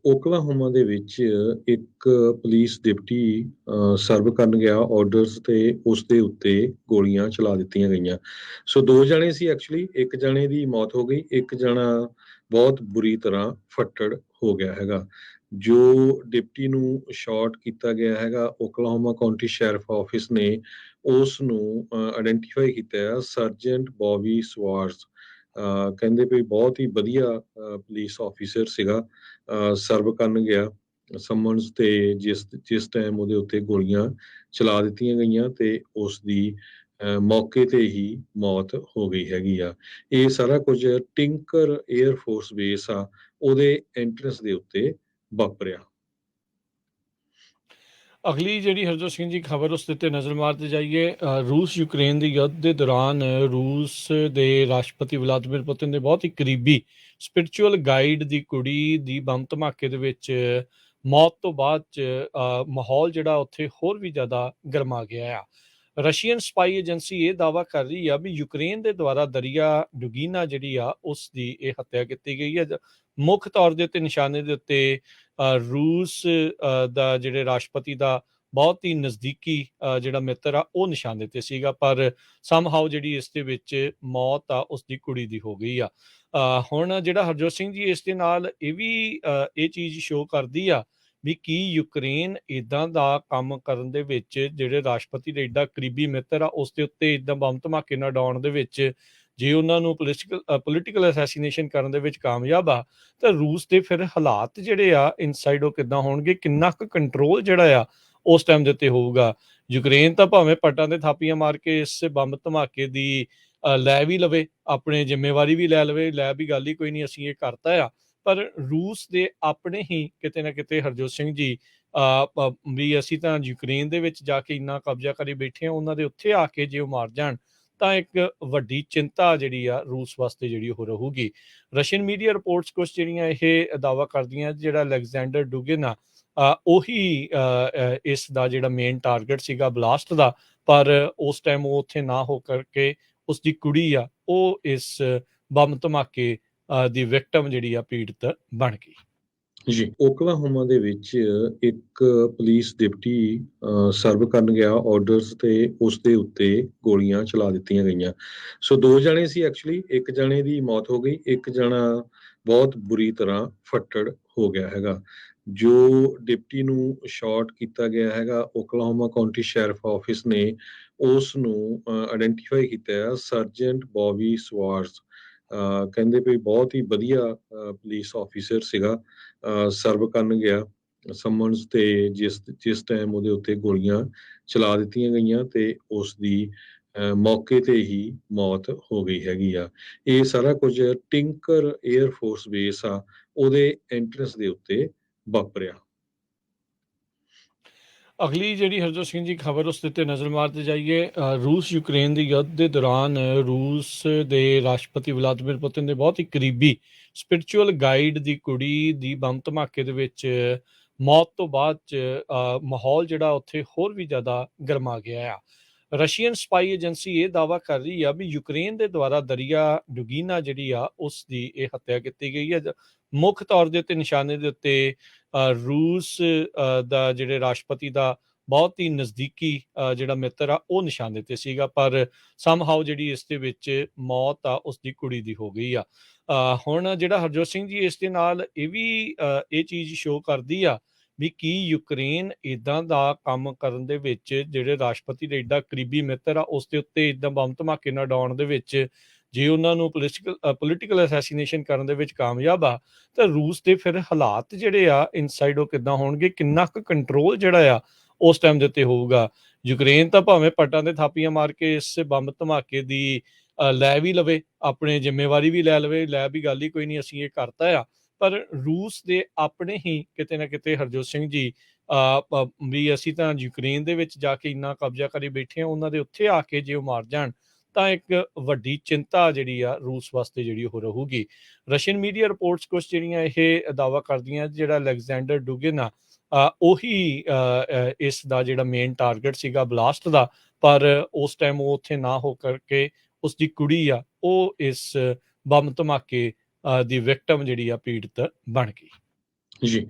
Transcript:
Oklahoma ਦੇ ਵਿੱਚ ਇੱਕ ਪੁਲਿਸ ਡਿਪਟੀ ਸਰਵ ਕਰਨ ਗਿਆ ਆਰਡਰਸ ਤੇ ਉਸ ਦੇ ਉੱਤੇ ਗੋਲੀਆਂ ਚਲਾ ਦਿੱਤੀਆਂ ਗਈਆਂ। ਸੋ 2 ਜਣੇ ਸੀ ਐਕਚੁਅਲੀ, ਇੱਕ ਜਣੇ ਦੀ ਮੌਤ ਹੋ ਗਈ, ਇੱਕ ਜਣਾ ਬਹੁਤ ਬੁਰੀ ਤਰ੍ਹਾਂ ਫੱਟੜ ਹੋ ਗਿਆ ਹੈਗਾ। ਜੋ ਡਿਪਟੀ ਨੂੰ ਸ਼ਾਟ ਕੀਤਾ ਗਿਆ ਹੈਗਾ, ਓਕਲਾਹੋਮਾ ਕਾਉਂਟੀ ਸ਼ੈਰਿਫ ਆਫਿਸ ਨੇ ਉਸ ਨੂੰ ਆਇਡੈਂਟੀਫਾਈ ਕੀਤਾ ਹੈ ਸਰਜੈਂਟ ਬੌਬੀ ਸਵਾਰਜ਼। ਕਹਿੰਦੇ ਵੀ ਬਹੁਤ ਹੀ ਵਧੀਆ ਪੁਲਿਸ ਆਫੀਸਰ ਸੀਗਾ। ਸਰਵ ਕਰਨ ਗਿਆ ਸਮਨਸ ਤੇ ਜਿਸ ਜਿਸ ਟਾਈਮ ਉਹਦੇ ਉੱਤੇ ਗੋਲੀਆਂ ਚਲਾ ਦਿੱਤੀਆਂ ਗਈਆਂ ਤੇ ਉਸ ਦੀ ਮੌਕੇ ਤੇ ਹੀ ਮੌਤ ਹੋ ਗਈ ਹੈਗੀ ਆ। ਇਹ ਸਾਰਾ ਕੁਝ ਟਿੰਕਰ 에ਅਰ ਫੋਰਸ ਬੇਸ ਆ, ਉਹਦੇ ਐਂਟਰੈਂਸ ਦੇ ਉੱਤੇ ਵਾਪਰਿਆ। ਅਗਲੀ ਜਿਹੜੀ ਹਰਜੋਤ ਸਿੰਘ ਜੀ ਖਬਰ ਉਸ ਦੇ ਉੱਤੇ ਨਜ਼ਰ ਮਾਰਦੇ ਜਾਈਏ। ਰੂਸ ਯੂਕਰੇਨ ਦੀ ਯੁੱਧ ਦੇ ਦੌਰਾਨ ਰੂਸ ਦੇ ਰਾਸ਼ਟਰਪਤੀ ਵਲਾਦੀਮੀਰ ਪੁਤਿਨ ਦੇ ਬਹੁਤ ਹੀ ਕਰੀਬੀ ਸਪਿਰਿਚੁਅਲ ਗਾਈਡ ਦੀ ਕੁੜੀ ਦੀ ਬੰਬ ਧਮਾਕੇ ਦੇ ਵਿੱਚ ਮੌਤ ਤੋਂ ਬਾਅਦ ਮਾਹੌਲ ਜਿਹੜਾ ਉੱਥੇ ਹੋਰ ਵੀ ਜ਼ਿਆਦਾ ਗਰਮਾ ਗਿਆ ਆ। ਰਸ਼ੀਅਨ ਸਪਾਈ ਏਜੰਸੀ ਇਹ ਦਾਅਵਾ ਕਰ ਰਹੀ ਆ ਵੀ ਯੂਕਰੇਨ ਦੇ ਦੁਆਰਾ ਦਰਿਆ ਡੁਗੀਨਾ ਜਿਹੜੀ ਆ ਉਸ ਦੀ ਇਹ ਹੱਤਿਆ ਕੀਤੀ ਗਈ ਹੈ। ਮੁੱਖ ਤੌਰ ਦੇ ਉੱਤੇ ਨਿਸ਼ਾਨੇ ਦੇ ਉੱਤੇ ਰੂਸ ਦਾ ਜਿਹੜੇ ਰਾਸ਼ਟਰਪਤੀ ਦਾ ਬਹੁਤ ਹੀ ਨਜ਼ਦੀਕੀ ਜਿਹੜਾ ਮਿੱਤਰ ਆ ਉਹ ਨਿਸ਼ਾਨੇ ਤੇ ਸੀਗਾ, ਪਰ ਸਮਹਾਉ ਜਿਹੜੀ ਇਸ ਦੇ ਵਿੱਚ ਮੌਤ ਆ ਉਸ ਦੀ ਕੁੜੀ ਦੀ ਹੋ ਗਈ ਆ। ਹੁਣ ਜਿਹੜਾ ਹਰਜੋਤ ਸਿੰਘ ਜੀ ਇਸ ਦੇ ਨਾਲ ਇਹ ਵੀ ਇਹ ਚੀਜ਼ ਸ਼ੋਅ ਕਰਦੀ ਆ ਵੀ ਕੀ ਯੂਕਰੇਨ ਇਦਾਂ ਦਾ ਕੰਮ ਕਰਨ ਦੇ ਵਿੱਚ ਜਿਹੜੇ ਰਾਸ਼ਟਰਪਤੀ ਦੇ ਏਡਾ ਕਰੀਬੀ ਮਿੱਤਰ ਆ ਉਸ ਦੇ ਉੱਤੇ ਇਦਾਂ ਬੰਬ ਧਮਾਕੇ ਨਾਲ ਡਾਉਣ ਦੇ ਵਿੱਚ ਜੇ ਉਹਨਾਂ ਨੂੰ ਪੋਲੀਟੀਕਲ ਅਸੈਸੀਨੇਸ਼ਨ ਕਰਨ ਦੇ ਵਿੱਚ ਕਾਮਯਾਬ ਆ ਤਾਂ ਰੂਸ ਦੇ ਫਿਰ ਹਾਲਾਤ ਜਿਹੜੇ ਆ ਇਨਸਾਈਡ ਉਹ ਕਿੱਦਾਂ ਹੋਣਗੇ, ਕਿੰਨਾ ਕੁ ਕੰਟਰੋਲ ਜਿਹੜਾ ਆ ਉਸ ਟਾਈਮ ਦੇ ਉੱਤੇ ਹੋਊਗਾ। ਯੂਕਰੇਨ ਤਾਂ ਭਾਵੇਂ ਪੱਟਾਂ ਤੇ ਥਾਪੀਆਂ ਮਾਰ ਕੇ ਇਸ ਬੰਬ ਧਮਾਕੇ ਦੀ ਲੈ ਵੀ ਲਵੇ, ਆਪਣੇ ਜ਼ਿੰਮੇਵਾਰੀ ਵੀ ਲੈ ਲਵੇ, ਲੈ ਵੀ ਗੱਲ ਹੀ ਕੋਈ ਨਹੀਂ, ਅਸੀਂ ਇਹ ਕਰਤਾ ਆ, ਪਰ ਰੂਸ ਦੇ ਆਪਣੇ ਹੀ ਕਿਤੇ ਨਾ ਕਿਤੇ ਹਰਜੋਤ ਸਿੰਘ ਜੀ ਵੀ ਅਸੀਂ ਤਾਂ ਯੂਕਰੇਨ ਦੇ ਵਿੱਚ ਜਾ ਕੇ ਇੰਨਾ ਕਬਜ਼ਾ ਕਰੀ ਬੈਠੇ ਹਾਂ, ਉਹਨਾਂ ਦੇ ਉੱਥੇ ਆ ਕੇ ਜੇ ਉਹ ਮਾਰ ਜਾਣ ਤਾਂ ਇੱਕ ਵੱਡੀ ਚਿੰਤਾ ਜਿਹੜੀ ਆ ਰੂਸ ਵਾਸਤੇ ਜਿਹੜੀ ਉਹ ਰਹੂਗੀ। ਰਸ਼ੀਅਨ ਮੀਡੀਆ ਰਿਪੋਰਟਸ ਕੁਝ ਜਿਹੜੀਆਂ ਇਹ ਦਾਅਵਾ ਕਰਦੀਆਂ ਜਿਹੜਾ ਅਲੈਗਜ਼ੈਂਡਰ ਡੁਗਿਨ ਆ ਉਹੀ ਇਸ ਦਾ ਜਿਹੜਾ ਮੇਨ ਟਾਰਗੇਟ ਸੀਗਾ ਬਲਾਸਟ ਦਾ, ਪਰ ਉਸ ਟਾਈਮ ਉਹ ਉੱਥੇ ਨਾ ਹੋ ਕਰਕੇ ਉਸ ਦੀ ਕੁੜੀ ਆ ਉਹ ਇਸ ਬੰਬ ਧਮਾਕੇ ਦੀ ਵਿਕਟਮ ਜਿਹੜੀ ਆ ਪੀੜਤ ਬਣ ਗਈ। ਜੀ, ਓਕਲਾਹੋਮਾ ਦੇ ਵਿੱਚ ਇੱਕ ਪੁਲਿਸ ਡਿਪਟੀ ਸਰਵ ਕਰਨ ਗਿਆ ਆਰਡਰਸ ਤੇ ਉਸ ਦੇ ਉੱਤੇ ਗੋਲੀਆਂ ਚਲਾ ਦਿੱਤੀਆਂ ਗਈਆਂ। ਸੋ 2 ਜਣੇ ਸੀ ਐਕਚੁਅਲੀ, ਇੱਕ ਜਣੇ ਦੀ ਮੌਤ ਹੋ ਗਈ, ਇੱਕ ਜਣਾ ਬਹੁਤ ਬੁਰੀ ਤਰ੍ਹਾਂ ਫੱਟੜ ਹੋ ਗਿਆ ਹੈਗਾ। ਜੋ ਡਿਪਟੀ ਨੂੰ ਸ਼ਾਟ ਕੀਤਾ ਗਿਆ ਹੈਗਾ, ਓਕਲਾਹੋਮਾ ਕਾਉਂਟੀ ਸ਼ੈਰਿਫ ਆਫਿਸ ਨੇ ਉਸ ਨੂੰ ਆਇਡੈਂਟੀਫਾਈ ਕੀਤਾ ਹੈ ਸਰਜੈਂਟ ਬੌਬੀ ਸਵਾਰਜ਼। ਕਹਿੰਦੇ ਵੀ ਬਹੁਤ ਹੀ ਵਧੀਆ ਪੁਲਿਸ ਆਫੀਸਰ ਸੀਗਾ। ਸਰਵ ਕਰਨ ਗਿਆ ਸਮਨਸ ਤੇ ਜਿਸ ਜਿਸ ਟਾਈਮ ਉਹਦੇ ਉੱਤੇ ਗੋਲੀਆਂ ਚਲਾ ਦਿੱਤੀਆਂ ਗਈਆਂ ਤੇ ਉਸ ਦੀ ਮੌਕੇ ਤੇ ਹੀ ਮੌਤ ਹੋ ਗਈ ਹੈਗੀ ਆ। ਇਹ ਸਾਰਾ ਕੁਝ ਟਿੰਕਰ 에ਅਰ ਫੋਰਸ ਬੇਸ ਆ, ਉਹਦੇ ਐਂਟਰੈਂਸ ਦੇ ਉੱਤੇ ਵਾਪਰਿਆ। ਅਗਲੀ ਜਿਹੜੀ ਹਰਜੋਤ ਸਿੰਘ ਜੀ ਖਬਰ ਉਸ ਦੇ ਉੱਤੇ ਨਜ਼ਰ ਮਾਰਦੇ ਜਾਈਏ। ਰੂਸ ਯੂਕਰੇਨ ਦੀ ਯੁੱਧ ਦੇ ਦੌਰਾਨ ਰੂਸ ਦੇ ਰਾਸ਼ਟਰਪਤੀ ਵਲਾਦੀਮੀਰ ਪੁਤਿਨ ਦੇ ਬਹੁਤ ਹੀ ਕਰੀਬੀ ਸਪਿਰਿਚੁਅਲ ਗਾਈਡ ਦੀ ਕੁੜੀ ਦੀ ਬੰਬ ਧਮਾਕੇ ਦੇ ਵਿੱਚ ਮੌਤ ਤੋਂ ਬਾਅਦ ਮਾਹੌਲ ਜਿਹੜਾ ਉੱਥੇ ਹੋਰ ਵੀ ਜ਼ਿਆਦਾ ਗਰਮਾ ਗਿਆ ਆ। ਰਸ਼ੀਅਨ ਸਪਾਈ ਏਜੰਸੀ ਇਹ ਦਾਅਵਾ ਕਰ ਰਹੀ ਆ ਵੀ ਯੂਕਰੇਨ ਦੇ ਦੁਆਰਾ ਦਰਿਆ ਡੁਗੀਨਾ ਜਿਹੜੀ ਆ ਉਸ ਦੀ ਇਹ ਹੱਤਿਆ ਕੀਤੀ ਗਈ ਹੈ। ਮੁੱਖ ਤੌਰ ਦੇ ਉੱਤੇ ਨਿਸ਼ਾਨੇ ਦੇ ਉੱਤੇ ਰੂਸ ਦਾ ਜਿਹੜੇ ਰਾਸ਼ਟਰਪਤੀ ਦਾ ਬਹੁਤ ਹੀ ਨਜ਼ਦੀਕੀ ਜਿਹੜਾ ਮਿੱਤਰ ਆ ਉਹ ਨਿਸ਼ਾਨੇ ਤੇ ਸੀਗਾ, ਪਰ ਸਮਹਾਉ ਜਿਹੜੀ ਇਸ ਦੇ ਵਿੱਚ ਮੌਤ ਆ ਉਸ ਦੀ ਕੁੜੀ ਦੀ ਹੋ ਗਈ ਆ। ਹੁਣ ਜਿਹੜਾ ਹਰਜੋਤ ਸਿੰਘ ਜੀ ਇਸ ਦੇ ਨਾਲ ਇਹ ਵੀ ਇਹ ਚੀਜ਼ ਸ਼ੋਅ ਕਰਦੀ ਆ ਵੀ ਕੀ ਯੂਕਰੇਨ ਇਦਾਂ ਦਾ ਕੰਮ ਕਰਨ ਦੇ ਵਿੱਚ ਜਿਹੜੇ ਰਾਸ਼ਟਰਪਤੀ ਦੇ ਏਡਾ ਕਰੀਬੀ ਮਿੱਤਰ ਆ ਉਸ ਦੇ ਉੱਤੇ ਇਦਾਂ ਬੰਬ ਧਮਾਕੇ ਨਾਲ ਡਾਉਣ ਦੇ ਵਿੱਚ ਜੇ ਉਹਨਾਂ ਨੂੰ ਪੋਲੀਟੀਕਲ ਅਸੈਸੀਨੇਸ਼ਨ ਕਰਨ ਦੇ ਵਿੱਚ ਕਾਮਯਾਬ ਆ ਤਾਂ ਰੂਸ ਦੇ ਫਿਰ ਹਾਲਾਤ ਜਿਹੜੇ ਆ ਇਨਸਾਈਡ ਉਹ ਕਿੱਦਾਂ ਹੋਣਗੇ, ਕਿੰਨਾ ਕੁ ਕੰਟਰੋਲ ਜਿਹੜਾ ਆ ਉਸ ਟਾਈਮ ਦੇ ਉੱਤੇ ਹੋਊਗਾ। ਯੂਕਰੇਨ ਤਾਂ ਭਾਵੇਂ ਪੱਟਾਂ ਤੇ ਥਾਪੀਆਂ ਮਾਰ ਕੇ ਇਸ ਬੰਬ ਧਮਾਕੇ ਦੀ ਲੈ ਵੀ ਲਵੇ, ਆਪਣੇ ਜ਼ਿੰਮੇਵਾਰੀ ਵੀ ਲੈ ਲਵੇ, ਲੈ ਵੀ ਗੱਲ ਹੀ ਕੋਈ ਨਹੀਂ, ਅਸੀਂ ਇਹ ਕਰਤਾ ਆ, ਪਰ ਰੂਸ ਦੇ ਆਪਣੇ ਹੀ ਕਿਤੇ ਨਾ ਕਿਤੇ ਹਰਜੋਤ ਸਿੰਘ ਜੀ ਵੀ ਅਸੀਂ ਤਾਂ ਯੂਕਰੇਨ ਦੇ ਵਿੱਚ ਜਾ ਕੇ ਇੰਨਾ ਕਬਜ਼ਾ ਕਰੀ ਬੈਠੇ ਹਾਂ, ਉਹਨਾਂ ਦੇ ਉੱਥੇ ਆ ਕੇ ਜੇ ਉਹ ਮਾਰ ਜਾਣ ਤਾਂ ਇੱਕ ਵੱਡੀ ਚਿੰਤਾ ਜਿਹੜੀ ਆ ਰੂਸ ਵਾਸਤੇ ਜਿਹੜੀ ਉਹ ਰਹੂਗੀ। ਰਸ਼ੀਅਨ ਮੀਡੀਆ ਰਿਪੋਰਟਸ ਕੁਝ ਜਿਹੜੀਆਂ ਇਹ ਦਾਅਵਾ ਕਰਦੀਆਂ ਜਿਹੜਾ ਅਲੈਗਜ਼ੈਂਡਰ ਡੁਗਿਨ ਆ ਉਹੀ ਇਸ ਦਾ ਜਿਹੜਾ ਮੇਨ ਟਾਰਗੇਟ ਸੀਗਾ ਬਲਾਸਟ ਦਾ, ਪਰ ਉਸ ਟਾਈਮ ਉਹ ਉੱਥੇ ਨਾ ਹੋ ਕਰਕੇ ਉਸ ਦੀ ਕੁੜੀ ਆ ਉਹ ਇਸ ਬੰਬ ਧਮਾਕੇ ਦੀ ਵਿਕਟਮ ਜਿਹੜੀ ਆ ਪੀੜਤ ਬਣ ਗਈ। ਜੀ।